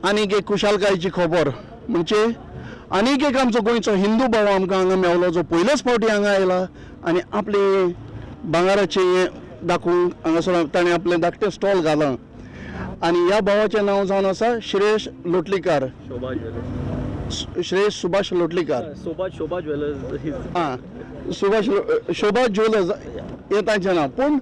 आनीक एक कुशालकायेची खबर म्हणजे आनीक एक आमचो गोंयचो हिंदू भाव आमकां हांगा मेवलो जो पयलेच फावटी हांगा आयला आनी आपले भांगाराचें हें दाखोवंक हांगासर ताणें आपलें धाकटें स्टॉल घालां आनी ह्या भावाचें नांव जावन आसा श्रेयश लोटलीकार. श्रेयश सुभाष लोटलीकार. शोभा ज्वेलर्स. हां शोभा ज्वेलर्स हें तांचें नांव. पूण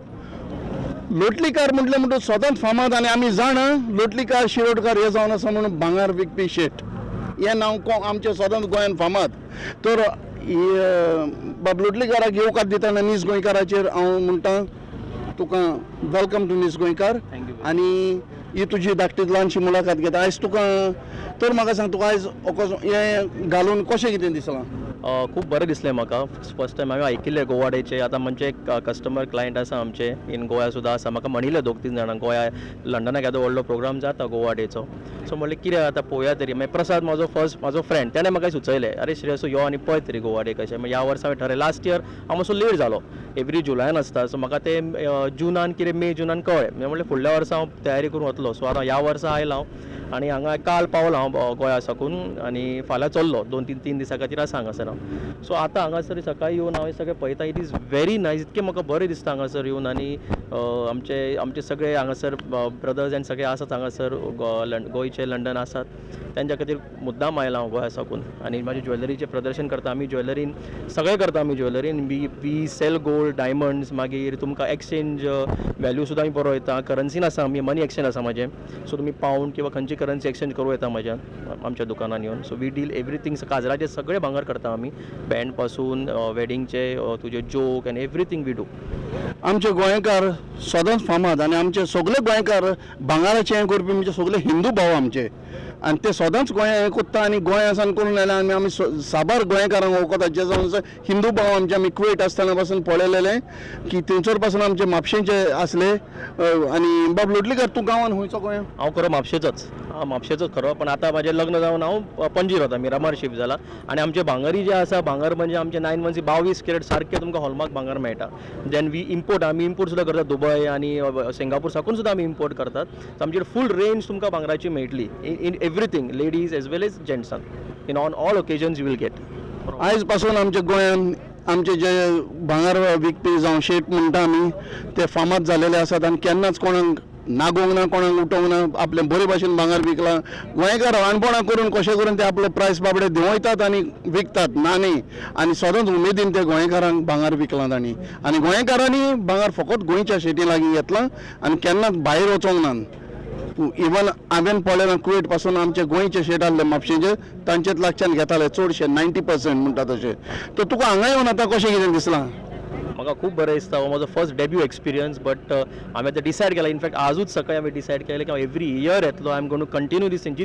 लोटलीकार म्हटलें म्हणटून सदांच फामाद आनी आमी जाणा लोटलीकार शिरोडकार हे जावन आसा म्हणून भांगार विकपी शेट हें नांव आमचें सदांच गोंयांत फामाद. तर बाब लोटलीकाराक येवकार दितना नीज गोंयकाराचेर हांव म्हणटा तुका वेलकम टू नीज गोंयकार. आनी ही तुजी धाकटी ल्हानशी मुलाखत घेता. आयज तुका तर म्हाका सांग तुका आयज हें घालून कशें कितें दिसलां? खूब बरें दिसलें म्हाका. फर्स्ट टायम हांवें आयकिल्लें गोवा डेचे. आतां म्हणजे कस्टमर क्लायंट आसा आमचे इन गोंया सुद्दां आसा. म्हाका म्हणिल्लें 2-3 जाणां गोंया लंडनाक येदो व्हडलो प्रोग्राम जाता गोवा डेचो. सो म्हणलें कितें आतां पळोवया तरी. मागीर प्रसाद म्हाजो फ्रेंड ताणें म्हाका सुचयलें अरे श्रेयस यो आनी पळय तरी गोवा डे कशें. ह्या वर्सा हांवें ठरयलें. लास्ट इयर हांव मातसो लेट जालो. एवरी जुलायान आसता. सो म्हाका तें जुनान कितें मे जुनान कळ्ळें. म्हणलें फुडल्या वर्सा हांव तयारी करून वतलो. सो आतां ह्या वर्सा आयला हांव आनी हांगा काल पावलो हांव गोंया साकून आनी फाल्यां चल्लो 2-3 दिसां खातीर आसा हांगासर हांव. सो आतां हांगासर सकाळीं येवन हांव सगळें पळयता. It is very nice. इतकें म्हाका बरें दिसता हांगासर येवन. आनी आमचे सगळे हांगासर ब्रदर्स एंड सगळे आसात हांगासर गोंयचे लंडन आसात. तांच्या खातीर मुद्दाम आयला हांव गोंया साकून. आनी म्हाजे ज्वेलरीचें प्रदर्शन करता आमी. ज्वेलरीन सगळें करता आमी. ज्वेलरीन वी सेल गोल्ड डायमंड्स. मागीर तुमकां एक्सचेंज वॅल्यू सुद्दां आमी बरोवयता. करन्सीन आसा आमी मनी एक्सचेंज आसा म्हाजें. सो तुमी पावंड किंवा खंयची करन्सी एक्सचेंज करूं येता म्हाज्यान आमच्या दुकानान येवन. So we deal everything. काजराचें सगळें भांगर करता आमी. बँड पासून वेडिंगचे तुजे जोक एंड एवरीथींग वी डू. आमचे गोंयकार सदांच फामाद आनी आमचे सगळे गोंयकार भांगाराचें हें करपी म्हणजे सगळे हिंदू भाव आमचे. आनी ते सदांच गोंया हें कोत्ता आनी गोंया सावन करून आयला. आनी आमी साबार गोंयकारांक वळखता जे जावन हिंदू भाव आमचे. आमी कुवेट आसतना पासून पळयलेलें की थंयसर पासून आमचे म्हापशेंचे आसले. आनी बाब लोटलीकार तूं गांवान खंयचो गोंया? हांव खरो म्हापशेचोच. म्हापशेचोच खरो. पण आतां म्हाजें लग्न जावन हांव पणजी रावता. मिरामार शिफ्ट जाला. आनी आमचे भांगरी जे आसा भांगर म्हणजे आमचे 916 कॅरेट सारके तुमकां हॉलमार्क भांगर मेळटा. देन वी इम्पोर्ट आमी इम्पोर्ट सुद्दां करतात. दुबय आनी सिंगापूर साकून सुद्दां आमी इम्पोर्ट करतात. सो आमचेर फूल रेंज तुमकां भांगराची मेळटली in everything ladies as well as जेंट्सान. In on all occasions you will get. आयज पासून आमच्या गोंयांत आमचे जे भांगर विकपी जावं शेट म्हणटा आमी ते फामाद जालेले आसात. आनी केन्नाच कोणाक नागोवंक ना कोणाक उठोवंक ना. आपलें बरे भाशेन भांगर विकलां. गोंयकार ल्हानपणा करून कशें करून ते आपलो प्रायस बाबडे देंवयतात आनी विकतात नाणी. आनी सदांच उमेदीन ते गोंयकारांक भांगर विकलां तांणी. आनी गोंयकारांनी भांगर फकत गोंयच्या शेटी लागीं घेतलां आनी केन्नाच भायर वचोंक ना. इवन हांवें पळयलां कुवेट पासून आमचे गोंयचे शेट आसले म्हापशेंचे तांचेच लागच्यान घेताले चडशे 90% म्हणटा तशें. तर तुका हांगा येवन आतां कशें कितें दिसलां? म्हाका खूब बरें दिसता. हो म्हजो फर्स्ट डेब्यू एक्सपिरियन्स. बट हांवें तें डिसायड केलां. इनफॅक्ट आजूच सकाळीं हांवें डिसायड केलें की हांव एवरी इयर येतलो. I am gonna continue this thing.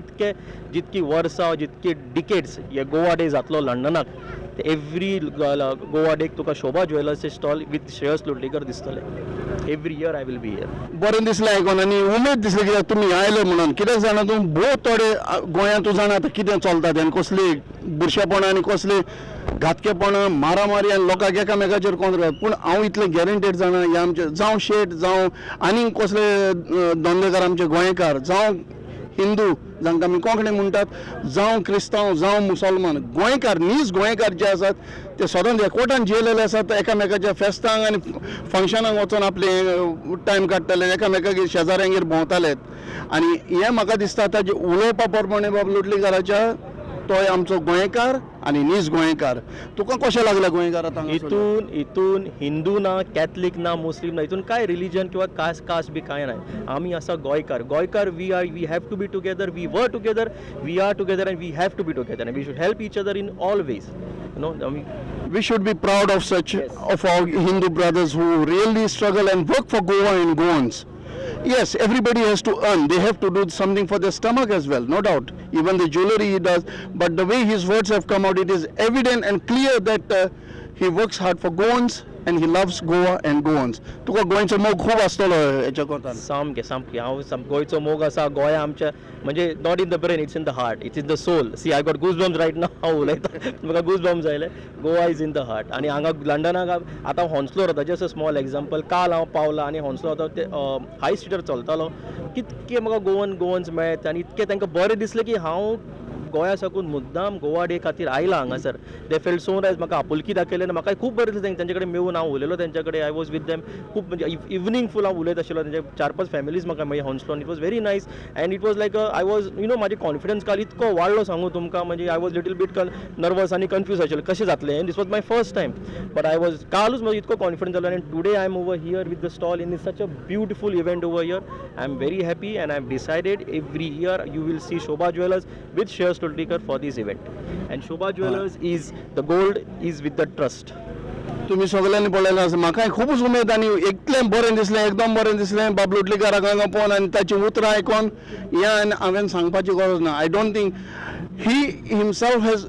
जितकी वर्सां जितकी डिकेड्स हे गोवा डे जातलो लंडनाक ते एवरी गोवा डेक तुका शोभा ज्वेलर्सचे स्टॉल विथ श्रेयस लोटलीकर दिसतले. Every year I will be here. बरें दिसलें आयकून आनी उमेद दिसली कित्याक तुमी आयले म्हणून. कित्याक जाणा तूं बहुत थोडे गोंयांत तूं जाणा आतां कितें चलता तें कसली बुरशेपणां आनी कसली घातकेपणां मारामारी आनी लोकांक एकामेकाचेर कोण रावतात. पूण हांव इतलें गॅरंटेड जाणा हे आमचे जावं शेट जावं आनी कसले धंदेकार आमचे गोंयकार जावं हिंदू जांकां आमी कोंकणी म्हणटात जावं क्रिस्तांव जावं मुसलमान गोंयकार नीज गोंयकार जे आसात ते सदांच एकवटान जियेलेले आसात. एकामेकाच्या फेस्तांक आनी फंक्शनाक वचून आपले टायम काडटाले. एकामेकागेर शेजाऱ्यांगेर भोंवताले. आनी हें म्हाका दिसता आतां जे उलोवपा प्रमाणे बाब लोटलीकाराच्या तोय आमचो गोंयकार आनी नीज गोंयकार. तुका कशें लागलें गोंयकार आतां? हितून हिंदू ना कॅथलीक ना मुस्लीम ना. हितून काय रिलीजन किंवा कास्ट बी काय नाही. आमी आसा गोंयकार. We have to be together. We were together. We are together and we have to be together. And we should help each other in all ways. We should be proud of such of our Hindu brothers who really struggle and work for Goa and Goans. Yes, everybody has to earn. They have to do something for their stomach as well, no doubt. Even the jewelry he does. But the way his words have come out, it is evident and clear that he works hard for Goans and he loves Goa and Goans. तुका गोंयचो मोग खूब आसतलो हेच्या कोतान. सामकें हांव गोंयचो मोग आसा गोंया आमच्या म्हणजे not in the brain it's in the heart it's in the soul see I got goose bumps right now हांव उलयता म्हाका गूज बम्स आयले Goa is in the heart आनी हांगा लंडनाक आतां हॉन्सलो रावता जस्ट अ स्मॉल एग्जाम्पल काल हांव पावला आनी हॉन्सलो रावता ते हाय स्ट्रीटार चलतालो कितके म्हाका गोवन्स मेळ्ळे आनी इतकें तांकां बरें दिसलें की हांव गोंया साकून मुद्दाम गोवा डे खातीर आयला हांगासर दे फेल्ट सो नायस म्हाका आपुलकी दाखयलें आनी म्हाका खूब बरें दिसलें तेंच्या कडेन मेळून हांव उलयलो तेंच्या कडेन आय वॉज विथ देम खूब म्हणजे इवनिंग फूल हांव उलयत आशिल्लो तेंचे 4-5 फॅमिलीज म्हाका मेळ्ळी हॉन्सलोन it was very nice and it was like I was म्हाजी कॉन्फिडन्स काल इतको वाडलो सांगू तुमकां म्हणजे I was little bit nervous आनी कन्फ्यूज आशिल्लो कशें जातलें and this was my first time but I was कालूच म्हाजो इतको कॉन्फिडन्स जालो and today I am over here with the stall in such a beautiful event over here I am very happy and I have decided every year you will see Shobha jewellers with Shreyas Toltikar for this event and Shobha Jewelers is the gold is with the trust. तुम्ही सगळ्यांनी पळयलें आसा म्हाकाय खूबच उमेद आनी इतलें बरें दिसलें एकदम बरें दिसलें बाब लोटलीकाराक हांगा पळोवन आनी ताची उतरां आयकोन हें हांवें सांगपाची गरज ना I don't think he himself has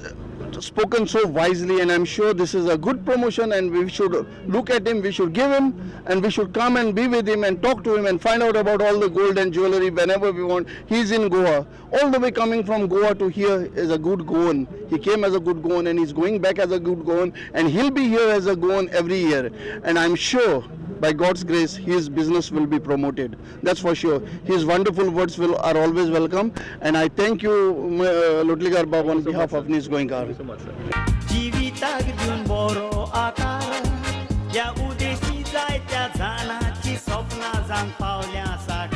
spoken so wisely and I'm sure this is a good promotion and we should look at him, we should give him and we should come and be with him and talk to him and find out about all the gold and jewelry whenever we want. He's in Goa. All the way coming from Goa to here is a good Goan. He came as a good Goan and he's going back as a good Goan and he'll be here as a Goan every year. And I'm sure by God's grace his business will be promoted. That's for sure. His wonderful words are always welcome and I thank you Lotlikar Bab on behalf of Nis Goinkar. जीविताक दिवन बरो आकार या उदेशी जायत्या जाणांची स्वप्नां जावन पावल्या आसात